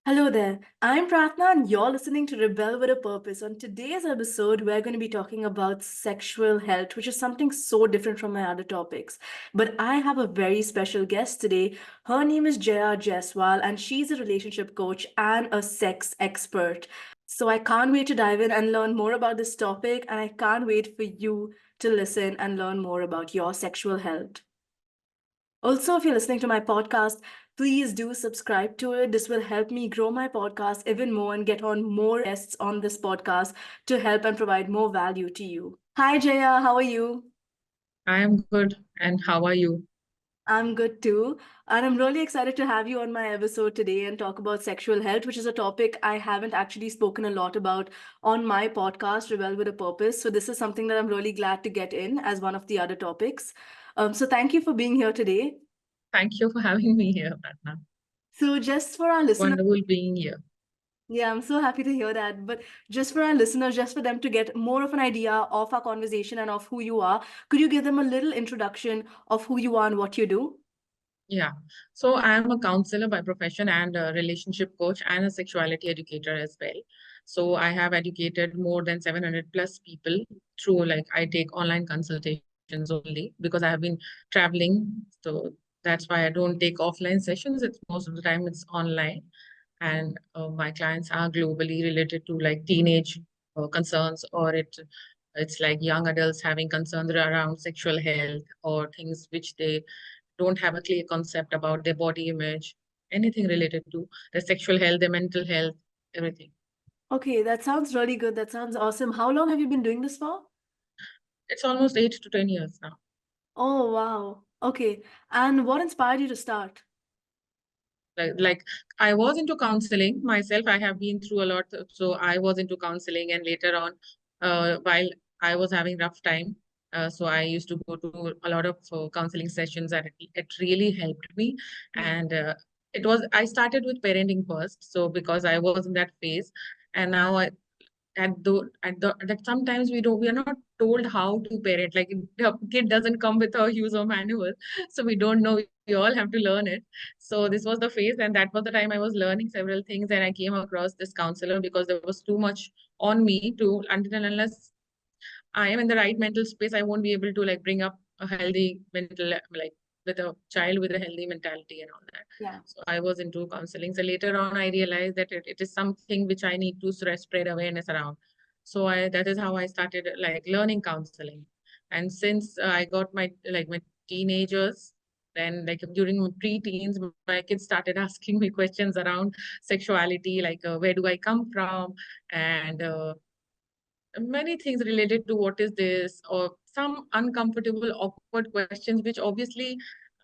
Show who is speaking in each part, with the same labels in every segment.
Speaker 1: Hello there. I'm Pratna, and you're listening to Rebel with a Purpose. On today's episode, we're going to be talking about sexual health, which is something so different from my other topics. But I have a very special guest today. Her name is Jaya Jaiswal, and she's a relationship coach and a sex expert. So I can't wait to dive in and learn more about this topic, and I can't wait for you to listen and learn more about your sexual health. Also, if you're listening to my podcast, please do subscribe to it. This will help me grow my podcast even more and get on more guests on this podcast to help and provide more value to you. Hi, Jaya. How are you?
Speaker 2: I am good. And how are you?
Speaker 1: I'm good too. And I'm really excited to have you on my episode today and talk about sexual health, which is a topic I haven't actually spoken a lot about on my podcast, Rebel with a Purpose. So, this is something that I'm really glad to get in as one of the other topics. So, thank you for being here today.
Speaker 2: Thank you for having me here, Pratna.
Speaker 1: So, just for our listeners,
Speaker 2: Wonderful being here.
Speaker 1: yeah, I'm so happy to hear that. But just for our listeners, just for them to get more of an idea of our conversation and of who you are, could you give them a little introduction of who you are and what you do?
Speaker 2: Yeah. So I am a counselor by profession and a relationship coach and a sexuality educator as well. So I have educated more than 700 plus people through like I take online consultations only because I have been traveling. So that's why I don't take offline sessions. It's most of the time it's online. And my clients are globally related to like teenage concerns or it's like young adults having concerns around sexual health or things which they don't have a clear concept about their body image, anything related to their sexual health, their mental health, everything.
Speaker 1: Okay, that sounds really good. That sounds awesome. How long have you been doing this for?
Speaker 2: It's almost 8 to 10 years now.
Speaker 1: Oh, wow. Okay. And what inspired you to start?
Speaker 2: Like I was into counseling myself. I have been through a lot, so I was into counseling, and later on, while I was having rough time, so I used to go to a lot of counseling sessions, and it really helped me.
Speaker 1: Hmm.
Speaker 2: And it was I started with parenting first, so because I was in that phase, and now at the that sometimes we are not told how to parent. Like the kid doesn't come with a user manual, so we don't know. We all have to learn it. So this was the phase, and that was the time I was learning several things, and I came across this counselor because there was too much on me to until and unless I am in the right mental space, I won't be able to like bring up a healthy mental like with a child with a healthy mentality and all that.
Speaker 1: Yeah.
Speaker 2: So I was into counseling. So later on, I realized that it is something which I need to spread awareness around. So I that is how I started like learning counseling. And since I got my teenagers, then like during my pre-teens, my kids started asking me questions around sexuality, like where do I come from, and many things related to what is this or some uncomfortable awkward questions which obviously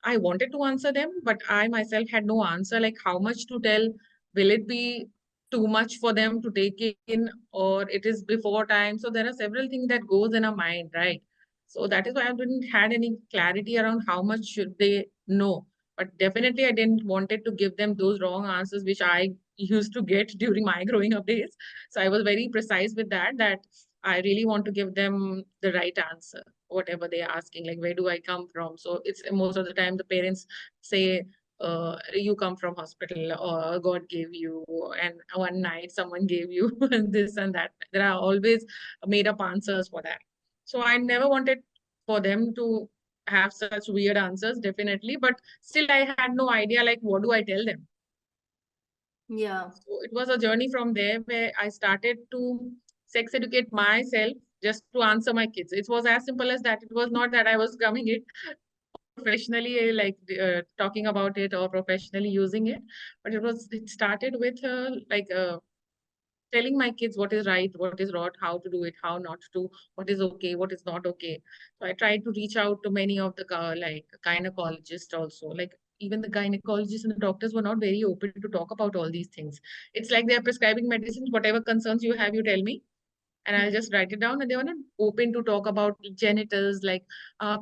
Speaker 2: I wanted to answer them but I myself had no answer, like how much to tell, will it be too much for them to take in or it is before time. So there are several things that goes in our mind, right? So that is why I didn't had any clarity around how much should they know. But definitely I didn't wanted to give them those wrong answers which I used to get during my growing up days. So I was very precise with that I really want to give them the right answer, whatever they're asking, like where do I come from? So it's most of the time the parents say, you come from hospital or God gave you, and one night someone gave you and this and that. There are always made up answers for that. So I never wanted for them to have such weird answers, definitely, but still I had no idea like what do I tell them.
Speaker 1: Yeah.
Speaker 2: So it was a journey from there where I started to sex educate myself just to answer my kids. It was as simple as that. It was not that I was coming it professionally, like talking about it or professionally using it, but it started with telling my kids what is right, what is wrong, how to do it, how not to, what is okay, what is not okay. So I tried to reach out to many of the like gynecologists also. Like even the gynecologists and the doctors were not very open to talk about all these things. It's like they're prescribing medicines, whatever concerns you have, you tell me. And I'll just write it down. And they were not open to talk about genitals, like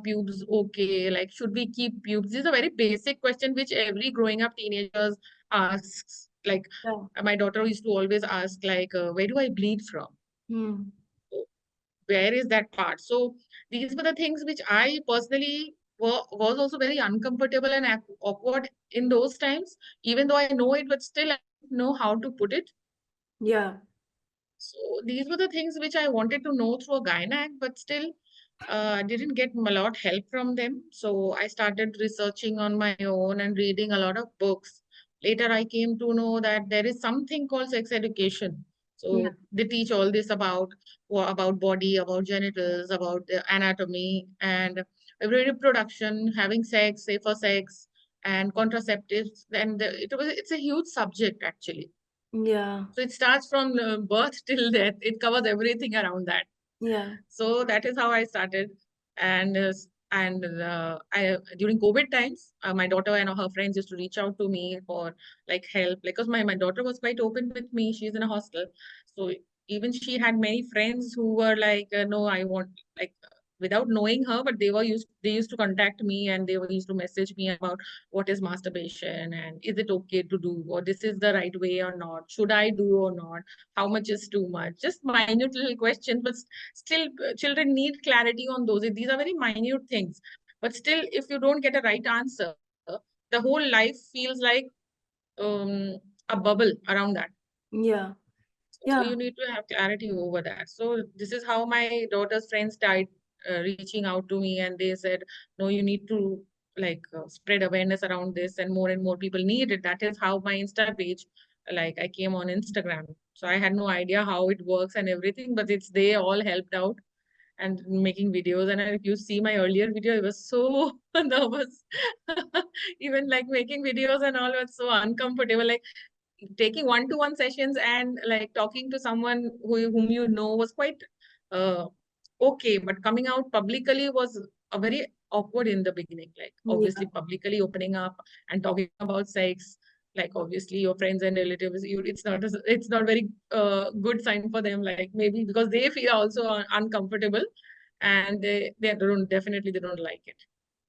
Speaker 2: pubes, okay, like should we keep pubes? This is a very basic question which every growing up teenagers asks. Like
Speaker 1: Yeah.
Speaker 2: my daughter used to always ask, like, where do I bleed from?
Speaker 1: Hmm.
Speaker 2: Where is that part? So these were the things which I personally was also very uncomfortable and awkward in those times, even though I know it, but still know how to put it.
Speaker 1: Yeah.
Speaker 2: So these were the things which I wanted to know through a gynac, but still didn't get a lot help from them. So I started researching on my own and reading a lot of books. Later, I came to know that there is something called sex education.
Speaker 1: Yeah.
Speaker 2: So they teach all this about body, about genitals, about the anatomy, and reproduction, having sex, safer sex, and contraceptives. And it's a huge subject actually.
Speaker 1: Yeah.
Speaker 2: So it starts from birth till death. It covers everything around that.
Speaker 1: Yeah.
Speaker 2: So that is how I started. And I during COVID times, my daughter and her friends used to reach out to me for like help, because my daughter was quite open with me. She's in a hostel, so even she had many friends who were like, no, I want like without knowing her, but they used to contact me, and they were used to message me about what is masturbation and is it okay to do, or this is the right way or not, should I do or not, how much is too much, just minute little questions, but still children need clarity on those. These are very minute things, but still if you don't get a right answer, the whole life feels like um, a bubble around that.
Speaker 1: Yeah.
Speaker 2: So
Speaker 1: Yeah.
Speaker 2: you need to have clarity over that. So this is how my daughter's friends started reaching out to me, and they said, no, you need to like spread awareness around this, and more people need it. That is how my Insta page, like I came on Instagram. So I had no idea how it works and everything, but it's they all helped out and making videos. And if you see my earlier video, I was so nervous. Even like making videos and all was so uncomfortable. Like taking one-to-one sessions and like talking to someone whom you know was quite uh, okay, but coming out publicly was a very awkward in the beginning. Like obviously
Speaker 1: Yeah.
Speaker 2: publicly opening up and talking about sex, like obviously your friends and relatives, it's not very good sign for them. Like maybe because they feel also uncomfortable, and they don't definitely they don't like it.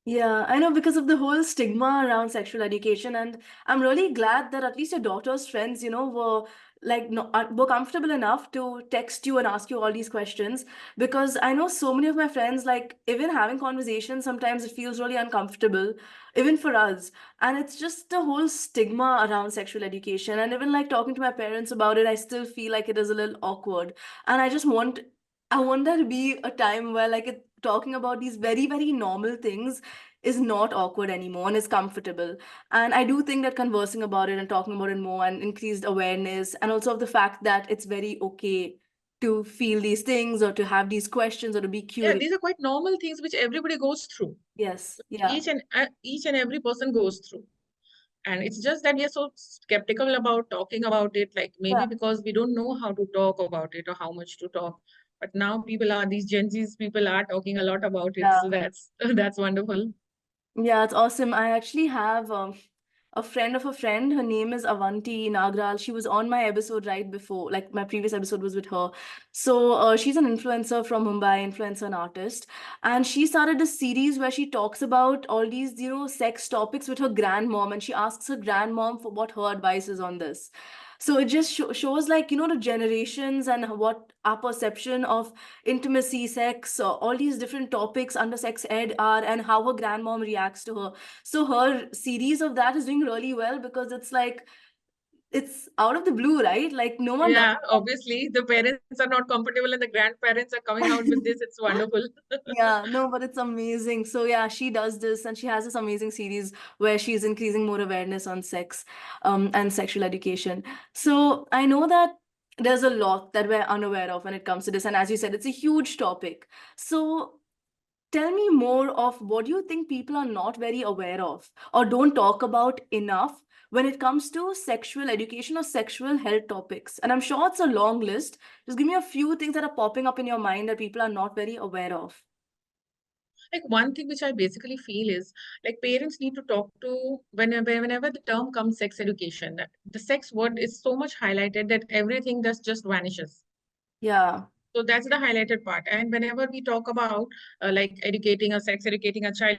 Speaker 1: Yeah, I know because of the whole stigma around sexual education, and I'm really glad that at least your daughter's friends, were like no, were comfortable enough to text you and ask you all these questions. Because I know so many of my friends, like even having conversations, sometimes it feels really uncomfortable, even for us. And it's just the whole stigma around sexual education, and even like talking to my parents about it, I still feel like it is a little awkward. And I want there to be a time where talking about these very, very normal things is not awkward anymore and is comfortable. And I do think that conversing about it and talking about it more and increased awareness, and also of the fact that it's very okay to feel these things or to have these questions or to be
Speaker 2: Yeah,
Speaker 1: curious.
Speaker 2: these are quite normal things which everybody goes through.
Speaker 1: Yes. Yeah.
Speaker 2: Each and every person goes through. And it's just that we are so skeptical about talking about it, like
Speaker 1: Yeah.
Speaker 2: maybe because we don't know how to talk about it or how much to talk. But now these Gen Z's people are talking a lot about it. So
Speaker 1: Yeah.
Speaker 2: that's that's wonderful.
Speaker 1: Yeah, it's awesome. I actually have a friend of a friend. Her name is Avanti Nagral. She was on my episode right before, like my previous episode was with her. So she's an influencer from Mumbai, influencer and artist. And she started a series where she talks about all these, sex topics with her grandmom. And she asks her grandmom for what her advice is on this. So it just shows like, the generations and what our perception of intimacy, sex, all these different topics under sex ed are, and how her grandmom reacts to her. So her series of that is doing really well because it's like it's out of the blue, right? Like no one does
Speaker 2: Yeah, obviously the parents are not comfortable and the grandparents are coming out with
Speaker 1: that.
Speaker 2: this. It's wonderful.
Speaker 1: Yeah, no, but it's amazing. So yeah, she does this and she has this amazing series where she's increasing more awareness on sex and sexual education. So I know that there's a lot that we're unaware of when it comes to this. And as you said, it's a huge topic. So tell me more of what do you think people are not very aware of or don't talk about enough when it comes to sexual education or sexual health topics? And I'm sure it's a long list. Just give me a few things that are popping up in your mind that people are not very aware of.
Speaker 2: Like one thing which I basically feel is like parents need to talk to whenever the term comes sex education. The sex word is so much highlighted that everything just vanishes.
Speaker 1: Yeah.
Speaker 2: So that's the highlighted part. And whenever we talk about like educating a child,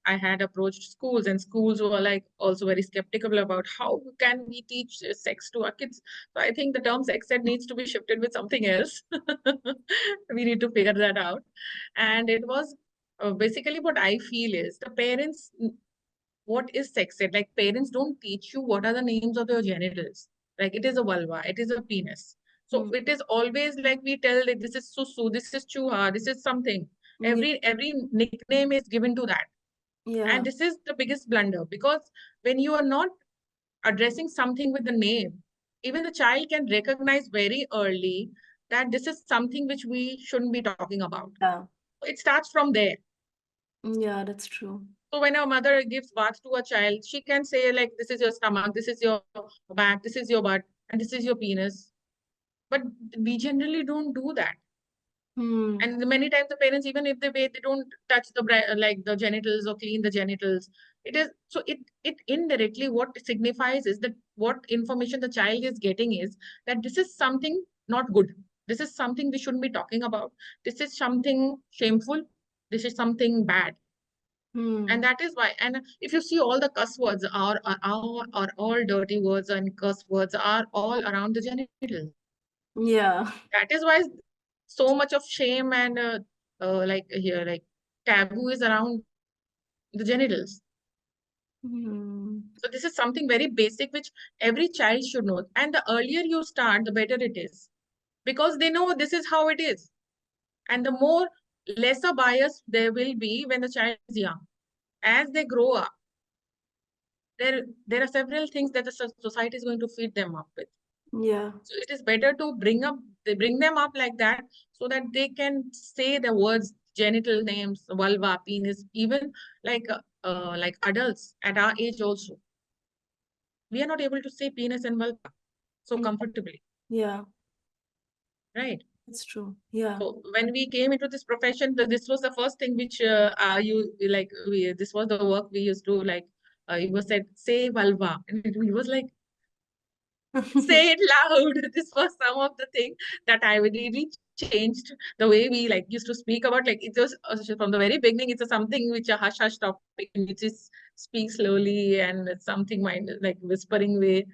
Speaker 2: I had approached schools, and schools were like also very skeptical about how can we teach sex to our kids. So I think the term sex ed needs to be shifted with something else. We need to figure that out. And it was basically what I feel is the parents, what is sex ed? Like parents don't teach you what are the names of your genitals. Like it is a vulva, it is a penis. So
Speaker 1: Mm.
Speaker 2: it is always like we tell that this is susu, this is chuha, this is something.
Speaker 1: Yeah.
Speaker 2: Every nickname is given to that.
Speaker 1: Yeah.
Speaker 2: And this is the biggest blunder, because when you are not addressing something with the name, even the child can recognize very early that this is something which we shouldn't be talking about.
Speaker 1: Yeah.
Speaker 2: It starts from there.
Speaker 1: Yeah, that's true.
Speaker 2: So when a mother gives birth to a child, she can say like, this is your stomach, this is your back, this is your butt, and this is your penis. But we generally don't do that.
Speaker 1: Hmm.
Speaker 2: And many times the parents, even if they wait, they don't touch the like the genitals or clean the genitals. It is so it indirectly what it signifies is that what information the child is getting is that this is something not good. This is something we shouldn't be talking about. This is something shameful. This is something bad. And
Speaker 1: Hmm.
Speaker 2: that is why. And if you see, all the cuss words are all dirty words, and curse words are all around the genitals.
Speaker 1: Yeah.
Speaker 2: That is why so much of shame and like here, like taboo is around the genitals.
Speaker 1: Hmm.
Speaker 2: So this is something very basic which every child should know. And the earlier you start, the better it is, because they know this is how it is. And the more lesser bias there will be when the child is young. As they grow up, there are several things that the society is going to feed them up with.
Speaker 1: Yeah.
Speaker 2: So it is better to bring them up like that, so that they can say the words genital names, vulva, penis, even like adults at our age also. We are not able to say penis and vulva so
Speaker 1: Yeah.
Speaker 2: comfortably,
Speaker 1: Yeah.
Speaker 2: right?
Speaker 1: That's true. Yeah.
Speaker 2: So when we came into this profession, this was the first thing which this was the work we used to like. It was said, say vulva, and we was like, say it loud. This was some of the thing that I really changed the way we like used to speak about. Like it was from the very beginning, it's a something which a hush hush topic, and you just speak slowly and it's something mind like whispering way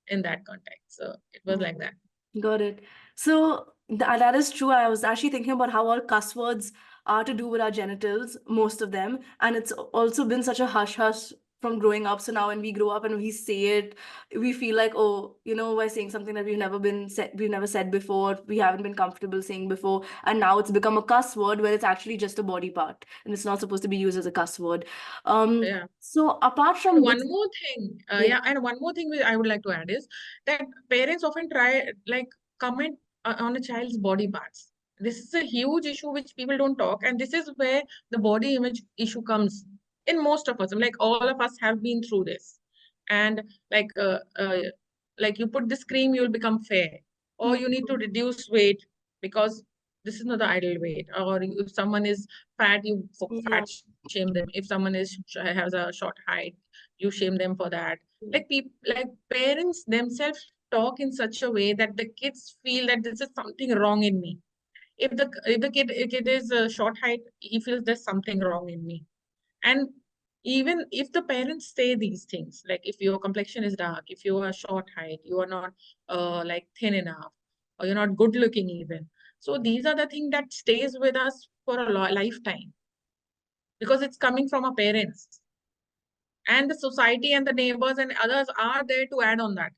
Speaker 2: in that context. So it was like that.
Speaker 1: Got it. So that is true. I was actually thinking about how all cuss words are to do with our genitals, most of them. And it's also been such a hush hush from growing up. So now when we grow up and we say it, we feel like, oh, we're saying something that we've never said before, we haven't been comfortable saying before. And now it's become a cuss word where it's actually just a body part and it's not supposed to be used as a cuss word.
Speaker 2: Yeah.
Speaker 1: So apart
Speaker 2: And
Speaker 1: from
Speaker 2: one
Speaker 1: this,
Speaker 2: more thing,
Speaker 1: yeah,
Speaker 2: and one more thing I would like to add is that parents often try like comment on a child's body parts. This is a huge issue which people don't talk, and this is where the body image issue comes in most of us. Like all of us have been through this, and like uh, uh, like you put this cream, you'll become fair, or
Speaker 1: mm,
Speaker 2: you need to reduce weight because this is not the ideal weight, or if someone is fat, you
Speaker 1: yeah,
Speaker 2: fat shame them. If someone has a short height, you shame them for that. Like people, like parents themselves talk in such a way that the kids feel that this is something wrong in me. If the kid is a short height, he feels there's something wrong in me. And even if the parents say these things, like if your complexion is dark, if you are short height, you are not like thin enough, or you're not good looking even. So these are the things that stays with us for a lifetime, because it's coming from our parents, and the society and the neighbors and others are there to add on that.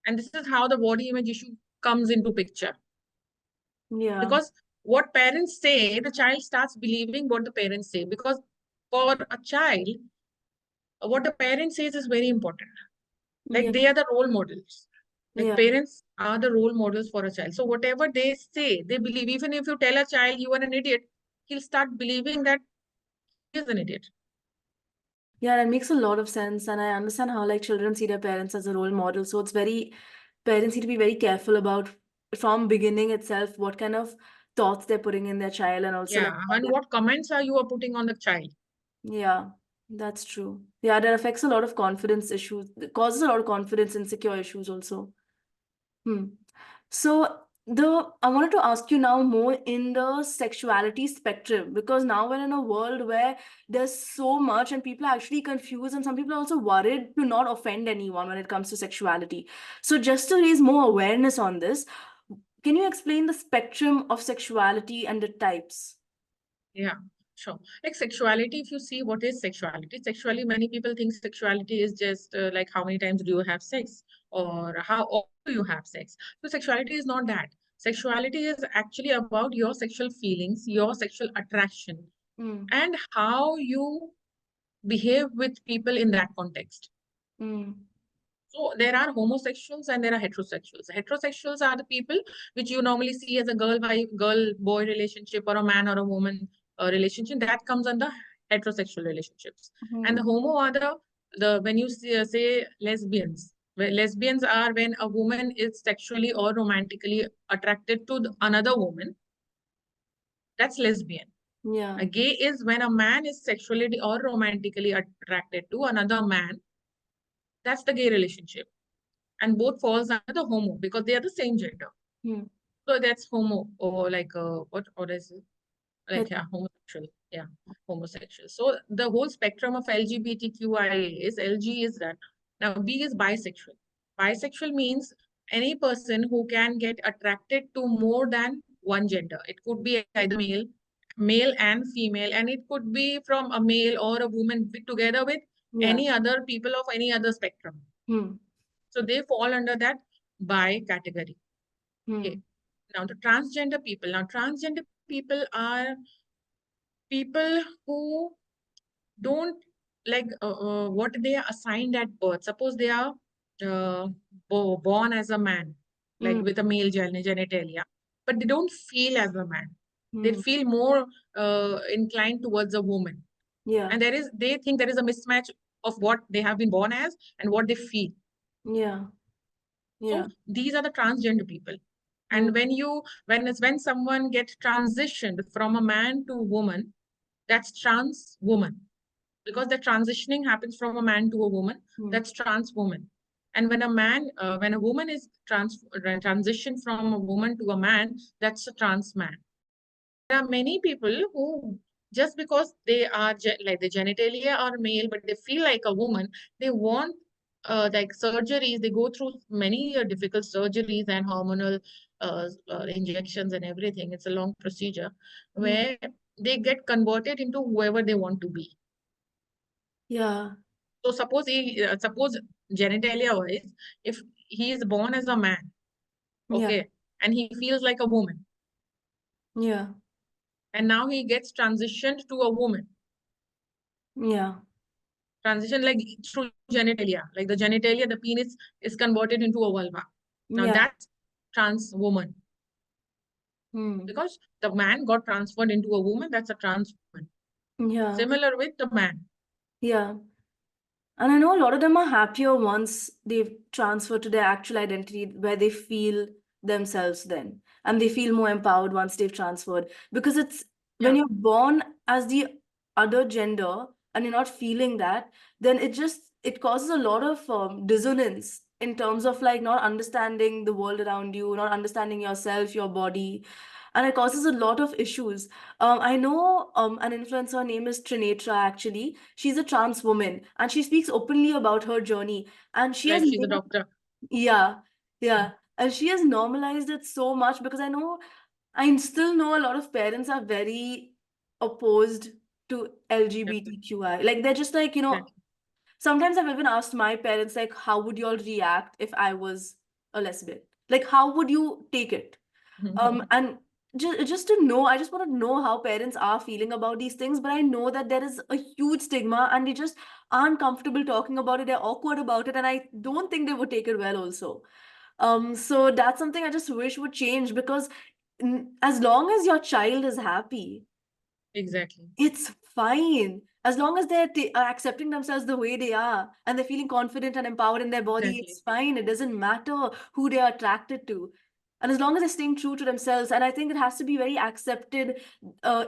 Speaker 2: And this is how the body image issue comes into picture,
Speaker 1: yeah,
Speaker 2: because what parents say, the child starts believing what the parents say, because for a child, what the parent says is very important. Like
Speaker 1: yeah,
Speaker 2: they are the role models. Like
Speaker 1: yeah.
Speaker 2: parents are the role models for a child. So whatever they say, they believe. Even if you tell a child you are an idiot, he'll start believing that he is an idiot.
Speaker 1: Yeah, that makes a lot of sense. And I understand how like children see their parents as a role model. So parents need to be very careful about from beginning itself what kind of thoughts they're putting in their child and also like
Speaker 2: Yeah. And what comments are you are putting on the child?
Speaker 1: yeah, that's true. Yeah, that affects a lot of confidence issues. It causes a lot of confidence insecure issues also. Hmm. So I wanted to ask you now more in the sexuality spectrum because now we're in a world where there's so much and people are actually confused and some people are also worried to not offend anyone when it comes to sexuality. So just to raise more awareness on this, can you explain the spectrum of sexuality and the types?
Speaker 2: Yeah. Sure. Like sexuality, if you see what is sexuality, sexually, many people think sexuality is just like how many times do you have sex or how often do you have sex. So sexuality is not that. Sexuality is actually about your sexual feelings, your sexual attraction,
Speaker 1: Mm,
Speaker 2: and how you behave with people in that context.
Speaker 1: mm,
Speaker 2: So there are homosexuals and there are heterosexuals. Heterosexuals are the people which you normally see as a girl boy relationship or a man or a woman relationship. That comes under heterosexual relationships. And the
Speaker 1: mm,
Speaker 2: homo are the when you say lesbians. Where lesbians are when a woman is sexually or romantically attracted to another woman. That's lesbian.
Speaker 1: yeah.
Speaker 2: A gay is when a man is sexually or romantically attracted to another man. That's the gay relationship, and both falls under the homo because they are the same gender.
Speaker 1: Mm,
Speaker 2: So that's homo, or like what is it? Like,
Speaker 1: it,
Speaker 2: yeah, homosexual. Yeah, homosexual. So the whole spectrum of LGBTQIA is LG is that. Now B is bisexual. Bisexual means any person who can get attracted to more than one gender. It could be either male and female, and it could be from a male or a woman together with
Speaker 1: yeah.
Speaker 2: any other people of any other spectrum.
Speaker 1: Mm,
Speaker 2: So they fall under that bi category. Okay.
Speaker 1: mm,
Speaker 2: Now the transgender people. Now transgender people are people who don't like what they are assigned at birth. Suppose they are uh, born as a man, like
Speaker 1: mm,
Speaker 2: with a male genitalia, but they don't feel as a man. They
Speaker 1: mm,
Speaker 2: feel more inclined towards a woman,
Speaker 1: yeah.
Speaker 2: and they think there is a mismatch of what they have been born as and what they feel.
Speaker 1: Yeah.
Speaker 2: So
Speaker 1: Yeah.
Speaker 2: these are the transgender people.
Speaker 1: Mm,
Speaker 2: And when someone gets transitioned from a man to a woman, that's trans woman. Because the transitioning happens from a man to a woman,
Speaker 1: mm,
Speaker 2: that's trans woman. And when a woman is transitioned from a woman to a man, that's a trans man. So there are many people who just because they are like the genitalia are male, but they feel like a woman, they want like surgeries. They go through many difficult surgeries and hormonal injections and everything. It's a long procedure
Speaker 1: mm,
Speaker 2: where they get converted into whoever they want to be.
Speaker 1: yeah.
Speaker 2: So suppose genitalia wise, if he is born as a man,
Speaker 1: Yeah.
Speaker 2: okay, and he feels like a woman,
Speaker 1: Yeah.
Speaker 2: and now he gets transitioned to a woman,
Speaker 1: Yeah.
Speaker 2: transition like through genitalia, like the genitalia, the penis is converted into a vulva. Now
Speaker 1: Yeah.
Speaker 2: that's trans woman
Speaker 1: Mm,
Speaker 2: because the man got transferred into a woman. That's a trans woman.
Speaker 1: yeah.
Speaker 2: Similar with the man.
Speaker 1: Yeah. And I know a lot of them are happier once they've transferred to their actual identity where they feel themselves then. And they feel more empowered once they've transferred. Because it's when
Speaker 2: Yeah,
Speaker 1: you're born as the other gender and you're not feeling that, then it causes a lot of dissonance in terms of like not understanding the world around you, not understanding yourself, your body. And it causes a lot of issues. I know an influencer, her name is Trinetra actually. She's a trans woman and she speaks openly about her journey. And she has
Speaker 2: like she's a
Speaker 1: made,
Speaker 2: doctor.
Speaker 1: yeah, yeah. And she has normalized it so much because I still know a lot of parents are very opposed to
Speaker 2: Yeah,
Speaker 1: LGBTQI. Like they're just like,
Speaker 2: exactly.
Speaker 1: sometimes I've even asked my parents, like, how would you all react if I was a lesbian? Like, how would you take it? And just to know, I just want to know how parents are feeling about these things. But I know that there is a huge stigma and they just aren't comfortable talking about it. They're awkward about it. And I don't think they would take it well also. So that's something I just wish would change because as long as your child is happy,
Speaker 2: Exactly.
Speaker 1: it's fine. As long as are accepting themselves the way they are and they're feeling confident and empowered in their body,
Speaker 2: Exactly.
Speaker 1: it's fine. It doesn't matter who they are attracted to. And as long as they're staying true to themselves, and I think it has to be very accepted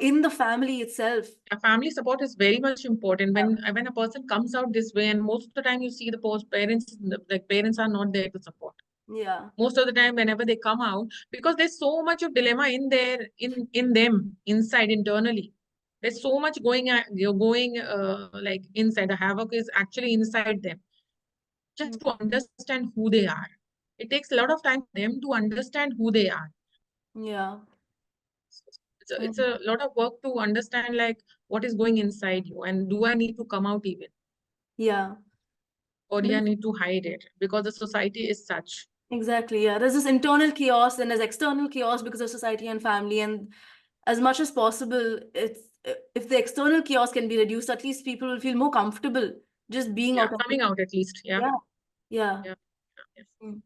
Speaker 1: in the family itself.
Speaker 2: A family support is very much important when a person comes out this way, and most of the time you see the post parents, like parents are not there to support
Speaker 1: Yeah.
Speaker 2: most of the time whenever they come out, because there's so much of dilemma in there in them inside internally. There's so much you're going like inside. The havoc is actually inside them, just to understand who they are. It takes a lot of time for them to understand who they are.
Speaker 1: Yeah.
Speaker 2: It's a lot of work to understand like what is going inside you, and do I need to come out even,
Speaker 1: Yeah.
Speaker 2: or do I
Speaker 1: There's-
Speaker 2: need to hide it because the society is such.
Speaker 1: Exactly. Yeah. There's this internal chaos, and there's external chaos because of society and family. And as much as possible, it's if the external chaos can be reduced, at least people will feel more comfortable just being
Speaker 2: Yeah,
Speaker 1: authentic.
Speaker 2: coming out at least. Yeah,
Speaker 1: Yeah. Yeah.
Speaker 2: yeah, yeah.
Speaker 1: Mm.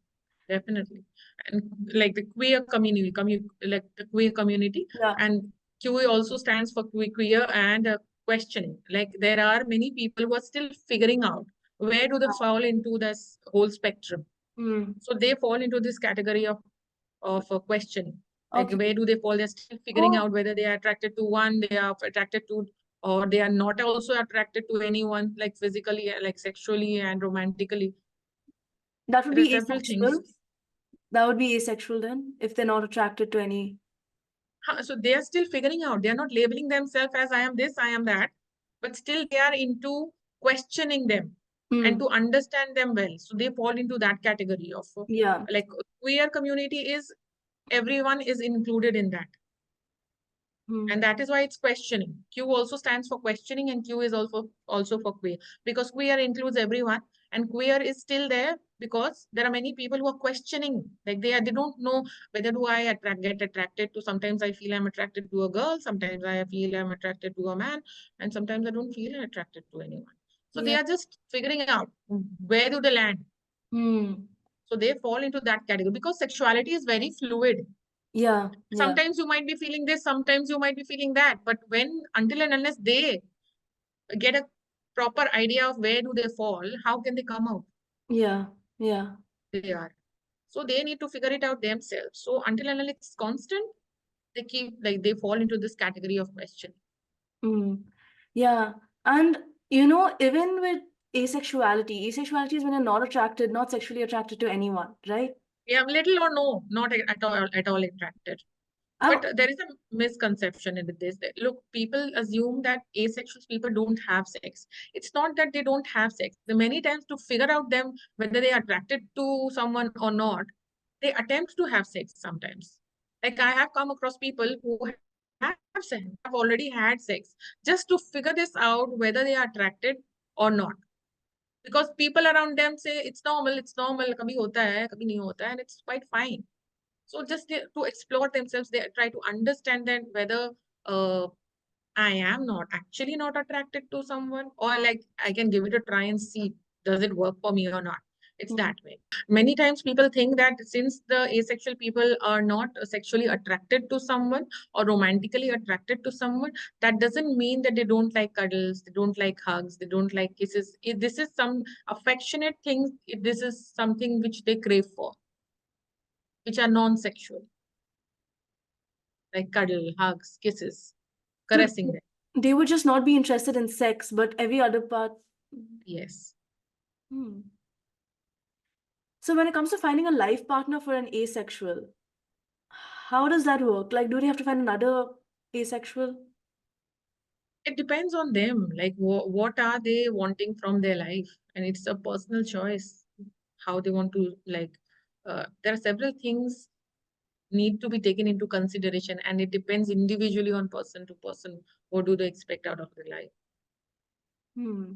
Speaker 2: Definitely. And like the queer community, like the queer community,
Speaker 1: Yeah.
Speaker 2: and QA also stands for queer and questioning. Like there are many people who are still figuring out where do they fall into this whole spectrum.
Speaker 1: Mm.
Speaker 2: So they fall into this category of questioning. Like
Speaker 1: Okay.
Speaker 2: where do they fall? They're still figuring
Speaker 1: Oh,
Speaker 2: out whether they are attracted to one, they are attracted to, or they are not also attracted to anyone, like physically, like sexually and romantically.
Speaker 1: that would
Speaker 2: There are
Speaker 1: be
Speaker 2: several things.
Speaker 1: asexual. That would be asexual then, if they're not attracted to any.
Speaker 2: So they are still figuring out. They are not labeling themselves as I am this, I am that, but still they are into questioning them and
Speaker 1: Hmm.
Speaker 2: to understand them well. So they fall into that category of
Speaker 1: Yeah.
Speaker 2: like queer community is everyone is included in that.
Speaker 1: Hmm.
Speaker 2: And that is why it's questioning. Q also stands for questioning, and Q is also for queer, because queer includes everyone, and queer is still there because there are many people who are questioning. Like they don't know whether do I get attracted to. Sometimes I feel I'm attracted to a girl. Sometimes I feel I'm attracted to a man, and sometimes I don't feel attracted to anyone. So they
Speaker 1: Yeah.
Speaker 2: are just figuring out where do they land.
Speaker 1: Hmm.
Speaker 2: So they fall into that category because sexuality is very fluid.
Speaker 1: Yeah. Yeah.
Speaker 2: Sometimes you might be feeling this, sometimes you might be feeling that, but when until and unless they get a proper idea of where do they fall, how can they come out?
Speaker 1: Yeah. Yeah.
Speaker 2: They are, so they need to figure it out themselves. So until and unless it's constant, they keep like they fall into this category of question.
Speaker 1: Hmm. Yeah. And even with asexuality is when you're not attracted, not sexually attracted to anyone, right?
Speaker 2: Yeah, little or no, not at all attracted.
Speaker 1: I've
Speaker 2: But there is a misconception in this. That, look, people assume that asexual people don't have sex. It's not that they don't have sex. The many times to figure out them whether they are attracted to someone or not, they attempt to have sex sometimes. Like I have come across people who have sex, have already had sex, just to figure this out whether they are attracted or not. Because people around them say it's normal, kabhi hota hai, kabhi nahi hota hai, and it's quite fine. So just to explore themselves, they try to understand that whether uh, I am not actually not attracted to someone, or like I can give it a try and see does it work for me or not. It's
Speaker 1: Hmm.
Speaker 2: that way. Many times people think that since the asexual people are not sexually attracted to someone or romantically attracted to someone, that doesn't mean that they don't like cuddles, they don't like hugs, they don't like kisses. This is some affectionate things. This is something which they crave for, which are non-sexual, like cuddle, hugs, kisses,
Speaker 1: So
Speaker 2: caressing them.
Speaker 1: they would just not be interested in sex, but every other part.
Speaker 2: Yes.
Speaker 1: Hmm. So when it comes to finding a life partner for an asexual, how does that work? Like, do they have to find another asexual?
Speaker 2: It depends on them. Like, what are they wanting from their life? And it's a personal choice how they want to, like, there are several things need to be taken into consideration, and it depends individually on person to person. What do they expect out of their life?
Speaker 1: Hmm.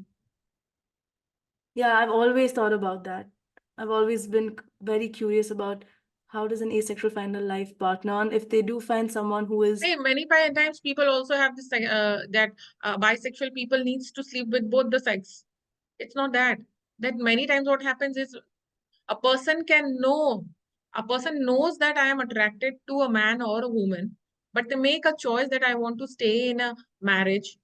Speaker 1: Yeah, I've always thought about that. I've always been very curious about how does an asexual find a life partner, and if they do find someone who is,
Speaker 2: Hey, many times people also have this that bisexual people needs to sleep with both the sex. It's not that. That many times what happens is a person can know, a person knows that I am attracted to a man or a woman, but they make a choice that I want to stay in a marriage,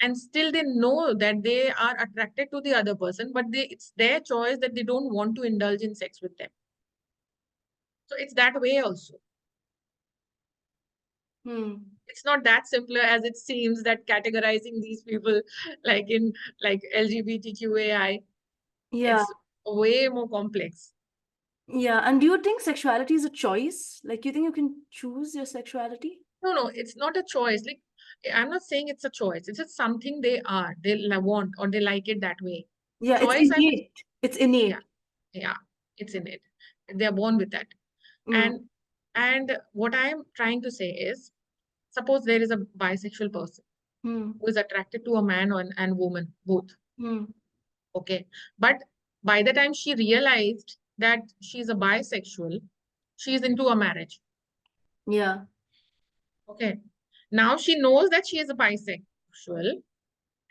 Speaker 2: and still they know that they are attracted to the other person, but it's their choice that they don't want to indulge in sex with them. So it's that way also.
Speaker 1: hmm,
Speaker 2: It's not that simpler as it seems, that categorizing these people like in like LGBTQAI,
Speaker 1: yeah,
Speaker 2: it's way more complex.
Speaker 1: yeah. And do you think sexuality is a choice? Like, you think you can choose your sexuality?
Speaker 2: No, no, it's not a choice. Like, I'm not saying it's a choice. It's just something they are. They want or they like it that way.
Speaker 1: Yeah, it's
Speaker 2: Choice, I would,
Speaker 1: innate. It's
Speaker 2: yeah,
Speaker 1: innate.
Speaker 2: yeah, it's in it. They are born with that.
Speaker 1: Mm.
Speaker 2: And And what I am trying to say is, suppose there is a bisexual person
Speaker 1: Hmm.
Speaker 2: who is attracted to a man and woman, both.
Speaker 1: Hmm.
Speaker 2: Okay. But by the time she realized that she's a bisexual, she's into a marriage.
Speaker 1: Yeah.
Speaker 2: Okay. Now she knows that she is a bisexual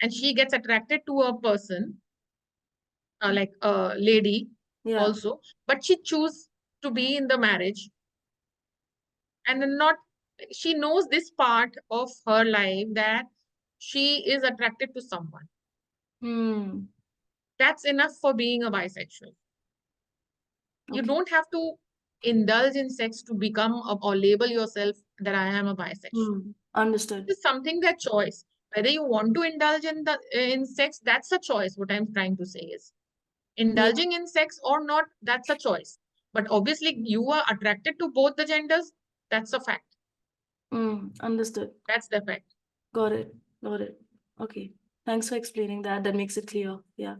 Speaker 2: and she gets attracted to a person, like a lady
Speaker 1: Yeah.
Speaker 2: also, but she choose to be in the marriage and then not, she knows this part of her life that she is attracted to someone.
Speaker 1: Hmm.
Speaker 2: That's enough for being a bisexual. You
Speaker 1: Okay.
Speaker 2: don't have to indulge in sex to become or label yourself that I am a bisexual.
Speaker 1: Hmm. Understood.
Speaker 2: It's something that choice. Whether you want to indulge in sex, that's a choice. What I'm trying to say is
Speaker 1: Yeah.
Speaker 2: indulging in sex or not, that's a choice. But obviously, you are attracted to both the genders. That's a fact.
Speaker 1: Hmm. Understood.
Speaker 2: That's the fact.
Speaker 1: Got it. Got it. Okay. Thanks for explaining that. That makes it clear. Yeah.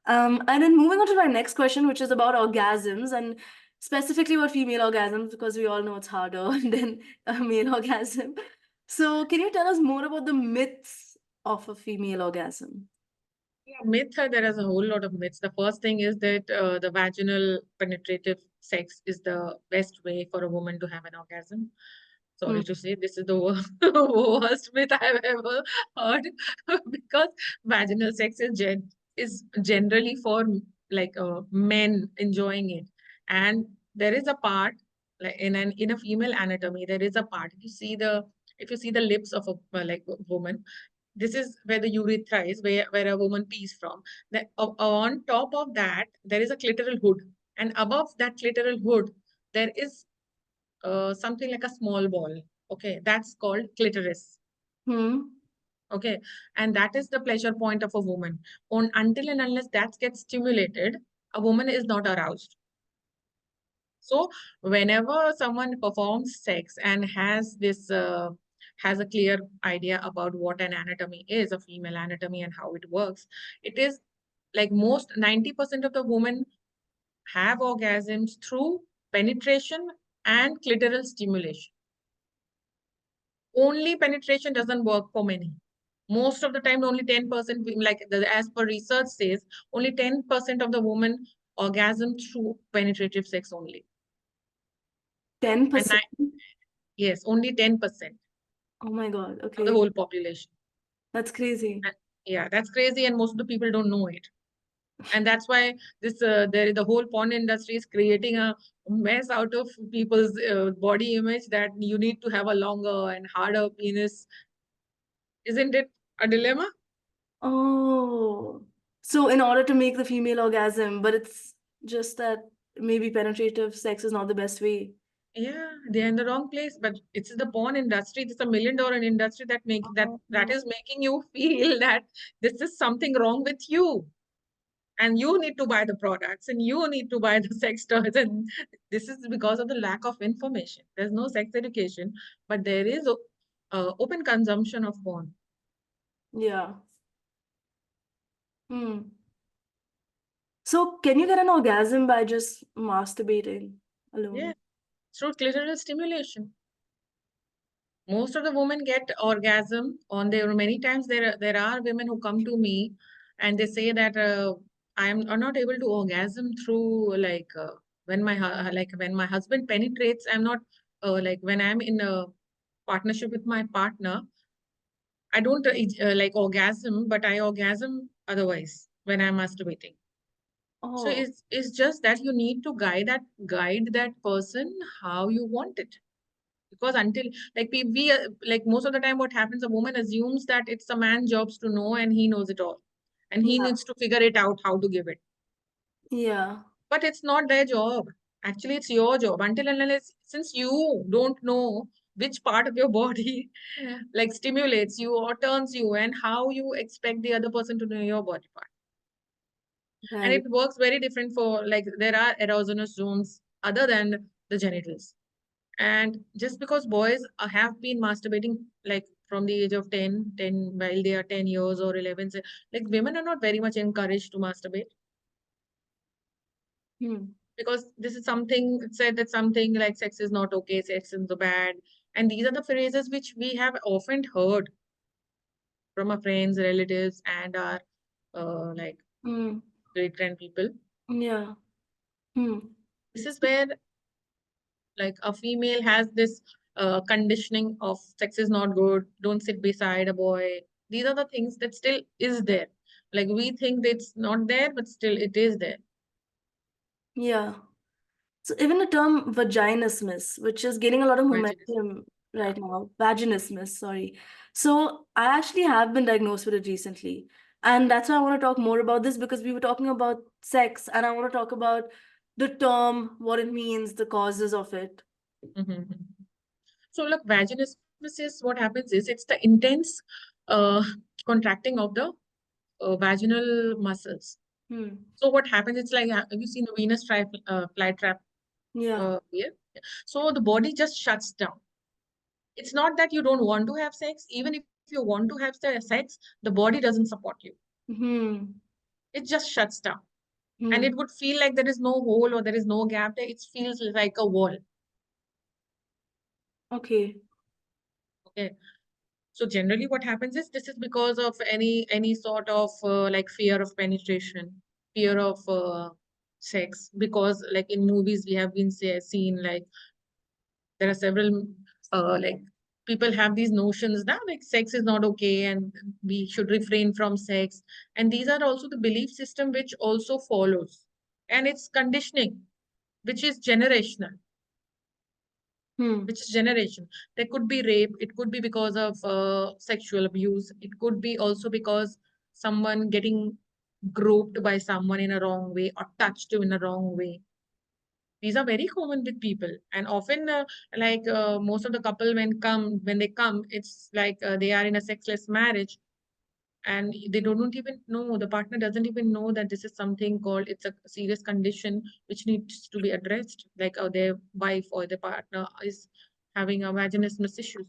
Speaker 1: And then moving on to my next question, which is about orgasms and specifically about female orgasms, because we all know it's harder than a male orgasm. So, can you tell us more about the myths of a female orgasm?
Speaker 2: Yeah, myth, there is a whole lot of myths. The first thing is that the vaginal penetrative sex is the best way for a woman to have an orgasm.
Speaker 1: Hmm.
Speaker 2: Sorry to say, this is the worst myth I've ever heard because vaginal sex is generally for like men enjoying it, and there is a part like in a female anatomy there is a part. If you see the lips of a like a woman, this is where the urethra is, where a woman pees from. On top of that, there is a clitoral hood. And above that clitoral hood, there is something like a small ball. Okay, that's called clitoris.
Speaker 1: Hmm.
Speaker 2: Okay, and that is the pleasure point of a woman. Until and unless that gets stimulated, a woman is not aroused. So whenever someone performs sex and has a clear idea about what an anatomy is, a female anatomy and how it works, it is like most 90% of the women have orgasms through penetration and clitoral stimulation. Only penetration doesn't work for many. Most of the time, only 10%, as per research says, only 10% of the women orgasm through penetrative sex only. And
Speaker 1: 10%?
Speaker 2: yes, only 10%
Speaker 1: Oh my God.
Speaker 2: of the
Speaker 1: Okay.
Speaker 2: whole population.
Speaker 1: That's crazy.
Speaker 2: And yeah, that's crazy, and most of the people don't know it. And that's why the whole porn industry is creating a mess out of people's body image that you need to have a longer and harder penis. Isn't it a dilemma?
Speaker 1: Oh. So, in order to make the female orgasm, but it's just that maybe penetrative sex is not the best way.
Speaker 2: Yeah, they're in the wrong place. But it's the porn industry. It's $1 million industry that
Speaker 1: Oh.
Speaker 2: is making you feel that this is something wrong with you. And you need to buy the products and you need to buy the sex toys. And this is because of the lack of information. There's no sex education, but there is open consumption of porn.
Speaker 1: Yeah. Hmm. So, can you get an orgasm by just masturbating
Speaker 2: Yeah,
Speaker 1: alone?
Speaker 2: through clitoral stimulation. Most of the women get orgasm on their many times there are women who come to me and they say that I'm not able to orgasm through when my husband penetrates. I'm not like when I'm in a partnership with my partner, I don't like orgasm, but I orgasm otherwise when I'm masturbating. So
Speaker 1: Oh,
Speaker 2: it's just that you need to guide that person how you want it. Because until like we like most of the time what happens, a woman assumes that it's a man's jobs to know and he knows it all. And he
Speaker 1: yeah.
Speaker 2: needs to figure it out how to give it.
Speaker 1: Yeah.
Speaker 2: But it's not their job. Actually, it's your job. Until and unless since you don't know which part of your body like stimulates you or turns you and how you expect the other person to know your body part. And
Speaker 1: Right.
Speaker 2: it works very different for like there are erogenous zones other than the genitals. And just because boys have been masturbating like from the age of 10 while they are 10 years or 11, like women are not very much encouraged to masturbate.
Speaker 1: Hmm.
Speaker 2: because this is something said that something like sex is not okay, sex is so bad. And these are the phrases which we have often heard from our friends, relatives, and our like
Speaker 1: Hmm.
Speaker 2: great grand people.
Speaker 1: Yeah. Hmm.
Speaker 2: This is where like a female has this conditioning of sex is not good, don't sit beside a boy. These are the things that still is there. Like we think that it's not there, but still it is there.
Speaker 1: Yeah. So even the term vaginismus, which is gaining a lot of
Speaker 2: Vaginismus.
Speaker 1: momentum
Speaker 2: Yeah.
Speaker 1: right now, vaginismus, sorry. So I actually have been diagnosed with it recently. And that's why I want to talk more about this, because we were talking about sex and I want to talk about the term, what it means, the causes of it.
Speaker 2: Mhm. So look, vaginismus is what happens is it's the intense uh, contracting of the vaginal muscles.
Speaker 1: Hmm.
Speaker 2: So what happens? It's like, have you seen a Venus flytrap
Speaker 1: Yeah.
Speaker 2: here? So the body just shuts down. It's not that you don't want to have sex. Even if you want to have sex, the body doesn't support you.
Speaker 1: Hmm.
Speaker 2: It just shuts down. And
Speaker 1: Hmm.
Speaker 2: it would feel like there is no hole or there is no gap there. It feels like a wall.
Speaker 1: Okay.
Speaker 2: Okay. So generally what happens is this is because of any sort of like fear of penetration, fear of sex. Because like in movies we have been seen like there are several like people have these notions that like sex is not okay and we should refrain from sex, and these are also the belief system which also follows, and it's conditioning which is generational,
Speaker 1: Hmm.
Speaker 2: which is generation. There could be rape, it could be because of sexual abuse, it could be also because someone getting groped by someone in a wrong way or touched in a wrong way. These are very common with people, and often most of the couple when they come, it's like they are in a sexless marriage, and they don't even know, the partner doesn't even know that this is something called, it's a serious condition which needs to be addressed, like their wife or their partner is having a vaginismus issues.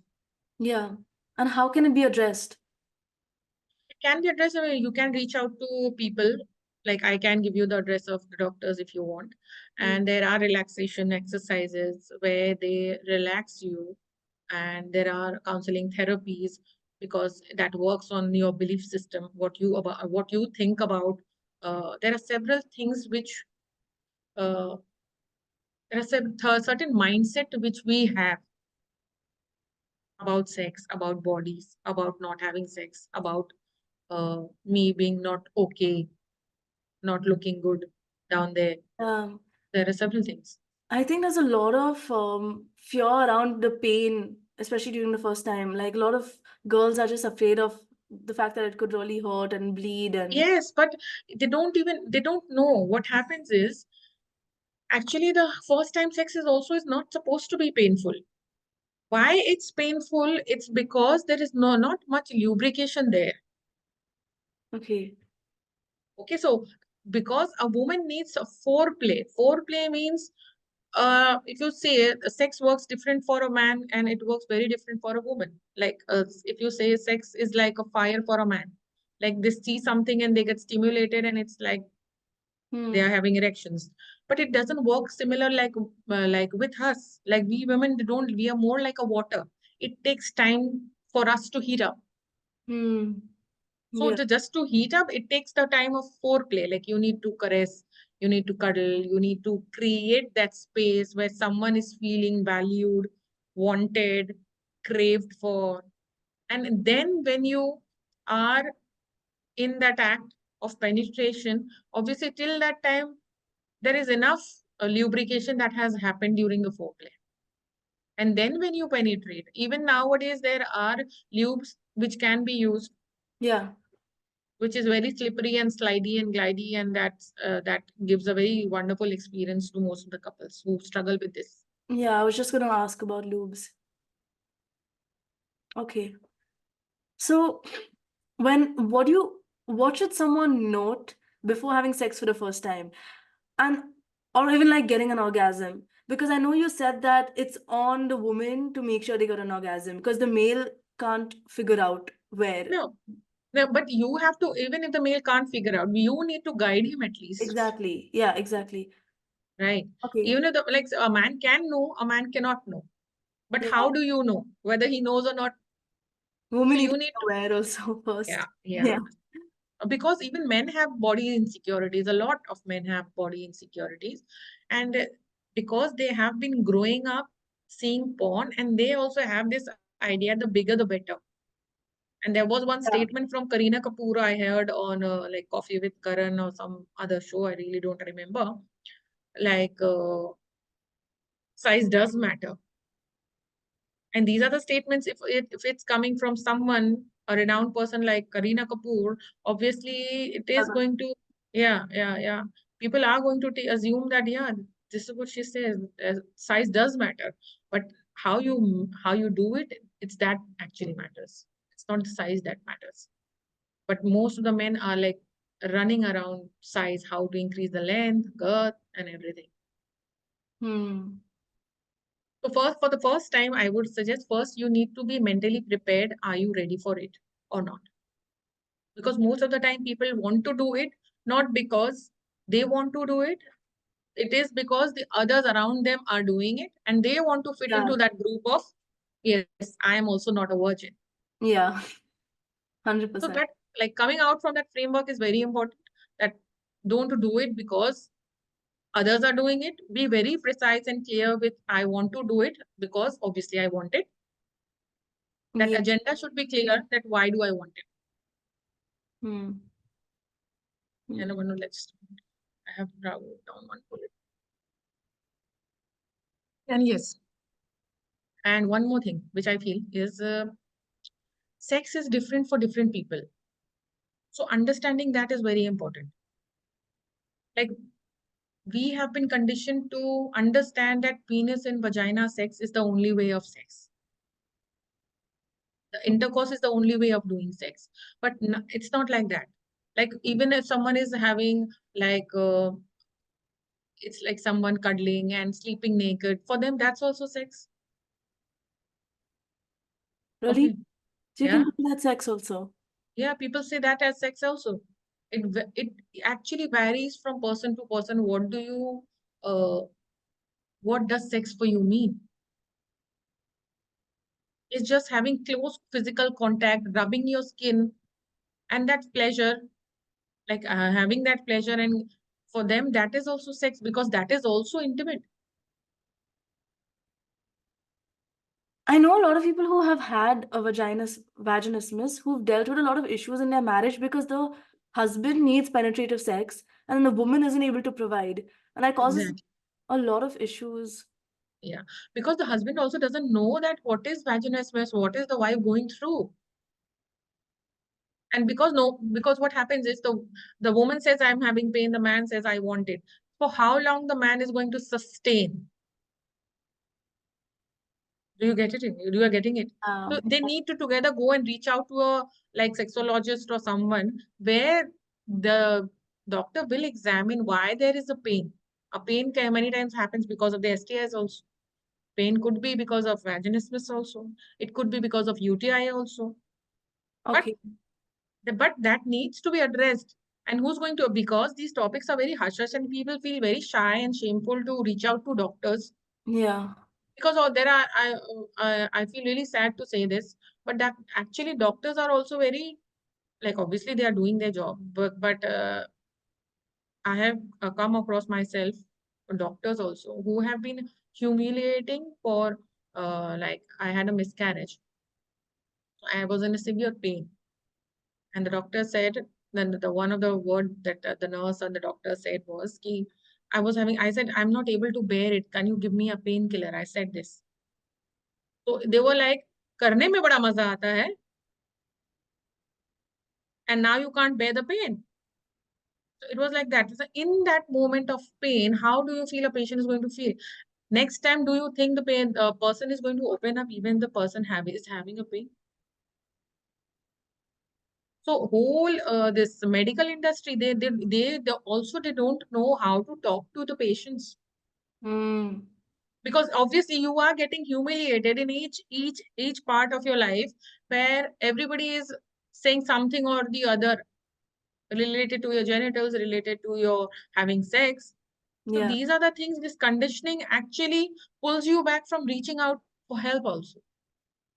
Speaker 1: Yeah. And how can it be addressed?
Speaker 2: It can be addressed. You can reach out to people. Like I can give you the address of the doctors if you want.
Speaker 1: Hmm.
Speaker 2: And there are relaxation exercises where they relax you, and there are counseling therapies because that works on your belief system, what you think about. There are several things which uh, there are certain mindset which we have about sex, about bodies, about not having sex, about me being not okay, not looking good down there.
Speaker 1: Um,
Speaker 2: There are several things.
Speaker 1: I think there's a lot of fear around the pain, especially during the first time. Like a lot of girls are just afraid of the fact that it could really hurt and bleed and
Speaker 2: Yes, but they don't know what happens is actually the first time sex is not supposed to be painful. Why it's painful? It's because there is not much lubrication there.
Speaker 1: okay.
Speaker 2: Okay, so because a woman needs a foreplay. Foreplay means if you say sex works different for a man and it works very different for a woman. Like if you say sex is like a fire for a man, like they see something and they get stimulated and it's like they are
Speaker 1: Hmm.
Speaker 2: having erections. But it doesn't work similar like with us. Like we women don't. We are more like a water. It takes time for us to heat up.
Speaker 1: Hmm.
Speaker 2: So
Speaker 1: Yeah.
Speaker 2: just to heat up, it takes the time of foreplay. Like you need to caress, you need to cuddle, you need to create that space where someone is feeling valued, wanted, craved for. And then when you are in that act of penetration, obviously till that time, there is enough lubrication that has happened during the foreplay. And then when you penetrate, even nowadays there are lubes which can be used,
Speaker 1: Yeah.
Speaker 2: which is very slippery and slidey and glidey, and that gives a very wonderful experience to most of the couples who struggle with this.
Speaker 1: Yeah. I was just gonna ask about lubes. Okay. So what should someone note before having sex for the first time? And or even like getting an orgasm? Because I know you said that it's on the woman to make sure they got an orgasm because the male can't figure out where.
Speaker 2: No, no, but you have to, even if the male can't figure out, you need to guide him at least.
Speaker 1: Exactly. Yeah, exactly.
Speaker 2: right?
Speaker 1: Okay.
Speaker 2: Even if like a man can know, a man cannot know. But
Speaker 1: Yeah.
Speaker 2: how do you know whether he knows or not?
Speaker 1: Women
Speaker 2: So
Speaker 1: need to
Speaker 2: you
Speaker 1: be
Speaker 2: need to,
Speaker 1: aware also
Speaker 2: yeah,
Speaker 1: first.
Speaker 2: yeah.
Speaker 1: Yeah.
Speaker 2: Because even men have body insecurities. A lot of men have body insecurities, and because they have been growing up seeing porn, and they also have this idea: the bigger, the better. And there was one
Speaker 1: Yeah.
Speaker 2: statement from Kareena Kapoor I heard on like Coffee with Karan or some other show. I really don't remember. Like size does matter. And these are the statements, if it's coming from someone, a renowned person like Kareena Kapoor, obviously it is going to, yeah, yeah, yeah. People are going to assume that, yeah, this is what she says. Size does matter, but how you do it, it's that actually matters. It's not the size that matters. But most of the men are like running around size, how to increase the length, girth, and everything.
Speaker 1: Hmm.
Speaker 2: So first, for the first time, I would suggest first you need to be mentally prepared. Are you ready for it or not? Because most of the time people want to do it, not because they want to do it. It is because the others around them are doing it and they want to fit
Speaker 1: Yeah.
Speaker 2: into that group of, yes, I am also not a virgin.
Speaker 1: Yeah.
Speaker 2: So
Speaker 1: 100%.
Speaker 2: that, like, coming out from that framework is very important, that don't do it because others are doing it. Be very precise and clear with, I want to do it because obviously I want it. That
Speaker 1: Yeah.
Speaker 2: agenda should be clear, that why do I want it.
Speaker 1: Hmm.
Speaker 2: And
Speaker 1: Hmm.
Speaker 2: let's, I have wrote down one bullet. And yes, and one more thing which I feel is sex is different for different people. So understanding that is very important. Like, we have been conditioned to understand that penis and vagina sex is the only way of sex. The intercourse is the only way of doing sex. But it's not like that. Like, even if someone is having like it's like someone cuddling and sleeping naked, for them that's also sex.
Speaker 1: Really?
Speaker 2: Okay.
Speaker 1: So you can
Speaker 2: Yeah.
Speaker 1: do that sex also.
Speaker 2: Yeah, people say that as sex also. It actually varies from person to person. Uh what does sex for you mean? It's just having close physical contact, rubbing your skin, and that pleasure, like having that pleasure, and for them that is also sex because that is also intimate.
Speaker 1: I know a lot of people who have had a vaginismus who've dealt with a lot of issues in their marriage because the husband needs penetrative sex and the woman isn't able to provide. And that causes
Speaker 2: Exactly.
Speaker 1: a lot of issues.
Speaker 2: Yeah. Because the husband also doesn't know that what is vaginismus, what is the wife going through. And because no, because what happens is the woman says I'm having pain, the man says I want it. For how long the man is going to sustain? Do you get it? You are getting it. So they need to together go and reach out to a like sexologist or someone where the doctor will examine why there is a pain. A pain many times happens because of the STIs also. Pain could be because of vaginismus also. It could be because of UTI also. But
Speaker 1: Okay.
Speaker 2: but that needs to be addressed. And who's going to, because these topics are very hush hush and people feel very shy and shameful to reach out to doctors.
Speaker 1: Yeah.
Speaker 2: Because there are, I feel really sad to say this, but that actually doctors are also very, like, obviously they are doing their job, but I have come across myself doctors also who have been humiliating for like I had a miscarriage. I was in a severe pain. And the doctor said, then the one of the word that the nurse and the doctor said was, ki, I said, I'm not able to bear it. Can you give me a painkiller? I said this. So they were like, करने में बड़ा मजा आता है, and now you can't bear the pain. So it was like that. So in that moment of pain, how do you feel a patient is going to feel? Next time, do you think the person is going to open up even the person is having a pain? So whole this medical industry, they also they don't know how to talk to the patients,
Speaker 1: Mm.
Speaker 2: because obviously you are getting humiliated in each part of your life where everybody is saying something or the other related to your genitals, related to your having sex. So
Speaker 1: Yeah.
Speaker 2: these are the things, this conditioning actually pulls you back from reaching out for help also.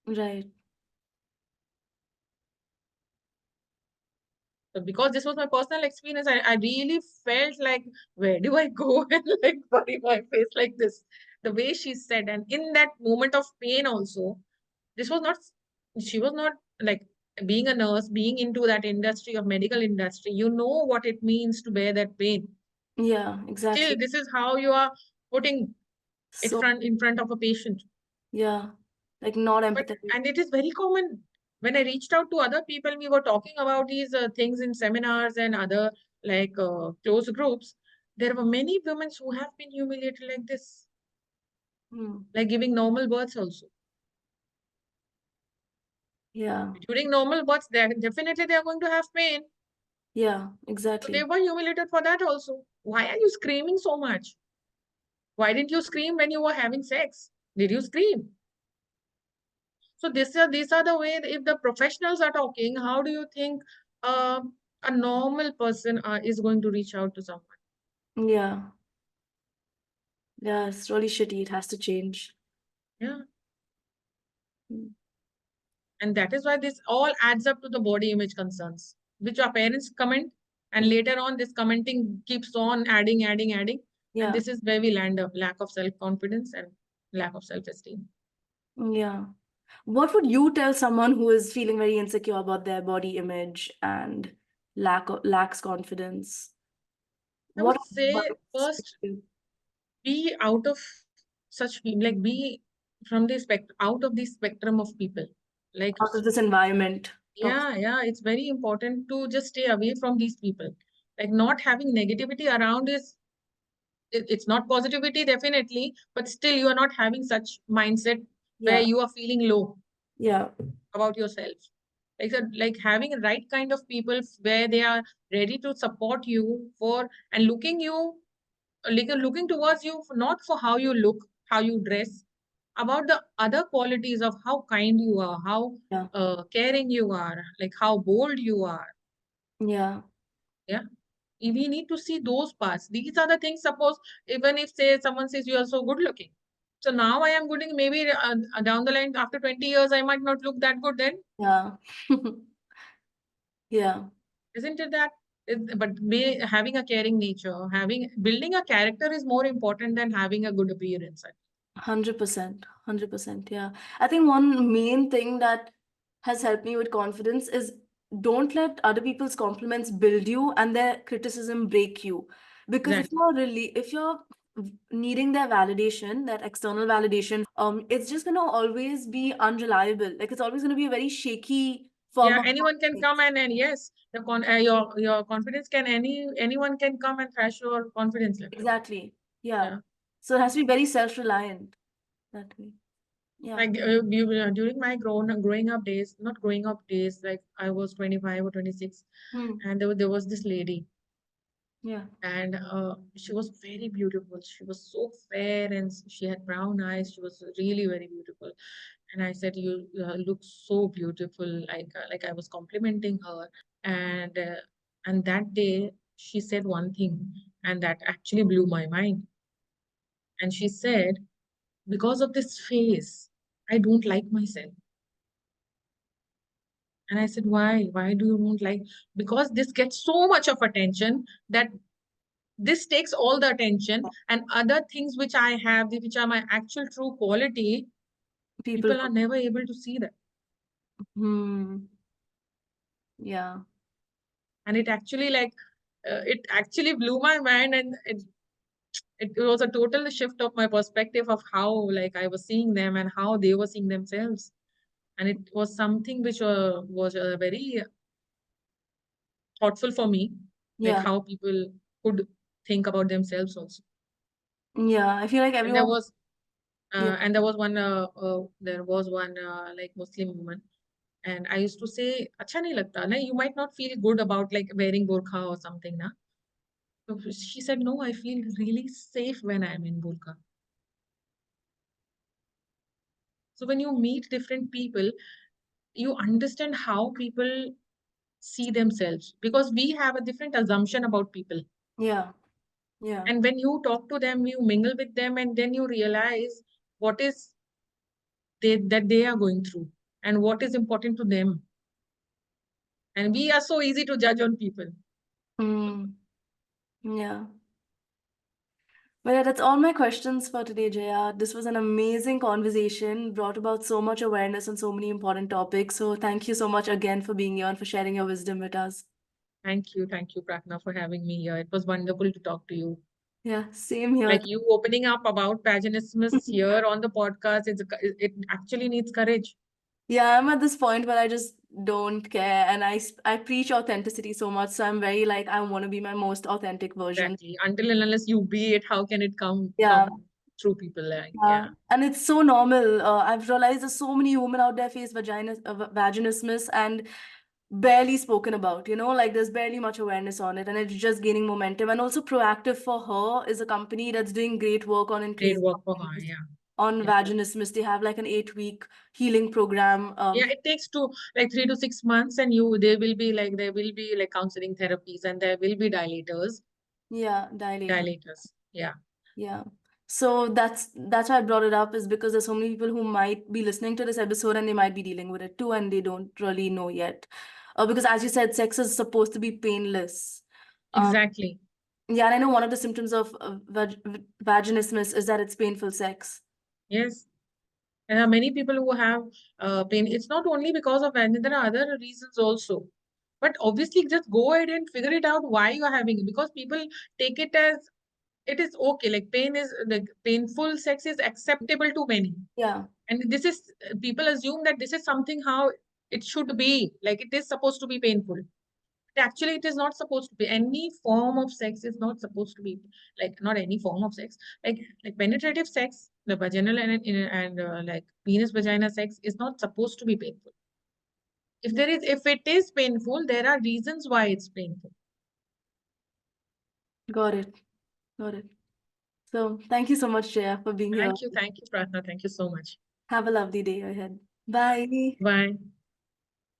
Speaker 1: Right.
Speaker 2: So because this was my personal experience, I really felt like, where do I go and like bury my face like this? The way she said, and in that moment of pain also, this was not, she was not like, being a nurse, being into that industry of medical industry, you know what it means to bear that pain.
Speaker 1: Yeah,
Speaker 2: Still,
Speaker 1: exactly.
Speaker 2: this is how you are putting it
Speaker 1: So,
Speaker 2: in front of a patient.
Speaker 1: yeah, like not
Speaker 2: But
Speaker 1: empathetic.
Speaker 2: and it is very common. When I reached out to other people, we were talking about these things in seminars and other like close groups. There were many women who have been humiliated like this,
Speaker 1: Hmm.
Speaker 2: like giving normal births also.
Speaker 1: Yeah,
Speaker 2: During normal births, they are going to have pain.
Speaker 1: yeah,
Speaker 2: So they
Speaker 1: exactly.
Speaker 2: were humiliated for that also. Why are you screaming so much? Why didn't you scream when you were having sex? Did you scream? So these are the way, if the professionals are talking, how do you think a normal person is going to reach out to someone?
Speaker 1: Yeah, yeah, it's really shitty. It has to change.
Speaker 2: Yeah.
Speaker 1: Mm.
Speaker 2: And that is why this all adds up to the body image concerns, which our parents comment. And later on, this commenting keeps on adding. And
Speaker 1: Yeah,
Speaker 2: this is where we land up, lack of self-confidence and lack of self-esteem.
Speaker 1: yeah. What would you tell someone who is feeling very insecure about their body image and lacks confidence?
Speaker 2: I
Speaker 1: What
Speaker 2: would say
Speaker 1: advice would
Speaker 2: first,
Speaker 1: you
Speaker 2: be out of such people, like be from the out of the spectrum of people. Like,
Speaker 1: out of this environment? Toxic.
Speaker 2: yeah, it's very important to just stay away from these people. Like not having negativity around is, it's not positivity definitely, but still you are not having such mindset where
Speaker 1: Yeah,
Speaker 2: you are feeling low
Speaker 1: yeah,
Speaker 2: about yourself. Like having a right kind of people where they are ready to support you for and looking you, like looking towards you for, not for how you look, how you dress, about the other qualities of how kind you are, how
Speaker 1: yeah,
Speaker 2: caring you are, like how bold you are.
Speaker 1: yeah,
Speaker 2: Yeah, we need to see those parts. These are the things. Suppose even if say someone says you are so good looking, so now I am good looking. Maybe down the line after 20 years I might not look that good. Then
Speaker 1: yeah, yeah.
Speaker 2: isn't it that? But having a caring nature, having building a character is more important than having a good appearance.
Speaker 1: 100%, 100%. Yeah. I think one main thing that has helped me with confidence is don't let other people's compliments build you and their criticism break you. Because
Speaker 2: Exactly.
Speaker 1: if you're needing their validation, that external validation, it's just gonna always be unreliable. Like it's always gonna be a very shaky form
Speaker 2: Yeah,
Speaker 1: of
Speaker 2: anyone can come
Speaker 1: confidence.
Speaker 2: and yes, your confidence can anyone can come and crash your confidence level.
Speaker 1: Exactly. Yeah.
Speaker 2: Yeah,
Speaker 1: So it has to be very self-reliant that way. Yeah.
Speaker 2: like during my growing up days, not growing up days, like I was 25 or 26,
Speaker 1: Hmm.
Speaker 2: and there was this lady,
Speaker 1: Yeah.
Speaker 2: and she was very beautiful. She was so fair, and she had brown eyes. She was really very beautiful. And I said, "You look so beautiful." Like I was complimenting her, and uh, and that day she said one thing, and that actually blew my mind. And she said, "Because of this face, I don't like myself." And I said, "Why? Why do you not like?" Because this gets so much of attention that this takes all the attention, and other things which I have, which are my actual true quality,
Speaker 1: People
Speaker 2: people are
Speaker 1: don't.
Speaker 2: never able to see that.
Speaker 1: Hmm. Yeah.
Speaker 2: And it actually it actually blew my mind, and it was a total shift of my perspective of how like I was seeing them and how they were seeing themselves. And it was something which was very thoughtful for me, like
Speaker 1: Yeah.
Speaker 2: how people could think about themselves also.
Speaker 1: Yeah. I feel like
Speaker 2: And there
Speaker 1: everyone.
Speaker 2: was
Speaker 1: Yeah.
Speaker 2: there was one like Muslim woman, and I used to say, "Acha nahi lagta na? You might not feel good about like wearing burqa or something, na?" So she said, "No, I feel really safe when I'm in burqa." So when you meet different people, you understand how people see themselves, because we have a different assumption about people.
Speaker 1: Yeah. Yeah.
Speaker 2: And when you talk to them, you mingle with them, and then you realize what is that they are going through and what is important to them. And we are so easy to judge on people.
Speaker 1: Mm. Yeah. Well, yeah, that's all my questions for today, Jaya. This was an amazing conversation, brought about so much awareness on so many important topics. So thank you so much again for being here and for sharing your wisdom with us.
Speaker 2: Thank you, Prakna, for having me here. It was wonderful to talk to you.
Speaker 1: Yeah, same here.
Speaker 2: Like you opening up about vaginismus here on the podcast, it actually needs courage.
Speaker 1: Yeah, I'm at this point where I just don't care, and I preach authenticity so much. So I'm very like I want to be my most authentic version.
Speaker 2: Exactly. Until and unless you be it, how can it
Speaker 1: Yeah,
Speaker 2: come through people? Like,
Speaker 1: yeah,
Speaker 2: yeah,
Speaker 1: and it's so normal. I've realized there's so many women out there face vaginismus and barely spoken about. Like there's barely much awareness on it, and it's just gaining momentum. And also, Proactive for Her is a company that's doing great work on
Speaker 2: great
Speaker 1: increasing
Speaker 2: work for her.
Speaker 1: awareness
Speaker 2: Yeah.
Speaker 1: on
Speaker 2: Yeah.
Speaker 1: vaginismus. They have like an 8-week healing program.
Speaker 2: Yeah, it takes to like 3 to 6 months, and there will be like counseling therapies, and there will be
Speaker 1: Yeah, dilator.
Speaker 2: dilators. Yeah,
Speaker 1: Yeah. So that's why I brought it up, is because there's so many people who might be listening to this episode and they might be dealing with it too, and they don't really know yet. Because as you said, sex is supposed to be painless. Um,
Speaker 2: exactly.
Speaker 1: yeah, and I know one of the symptoms of vaginismus is that it's painful sex.
Speaker 2: Yes. There are many people who have pain. It's not only because of anger, there are other reasons also. But obviously, just go ahead and figure it out why you are having it. Because people take it as it is okay. Like painful sex is acceptable to many.
Speaker 1: Yeah,
Speaker 2: And this is, people assume that this is something how it should be. Like it is supposed to be painful. Actually, it is not supposed to be. Any form of sex is not supposed to be like, not any form of sex. Like penetrative sex, the vaginal and like penis vagina sex is not supposed to be painful. If it is painful, there are reasons why it's painful.
Speaker 1: got it. Got it. So thank you so much, Jaya, for being here.
Speaker 2: Thank you, Pratna. Thank you so much.
Speaker 1: Have a lovely day ahead. Bye.
Speaker 2: Bye.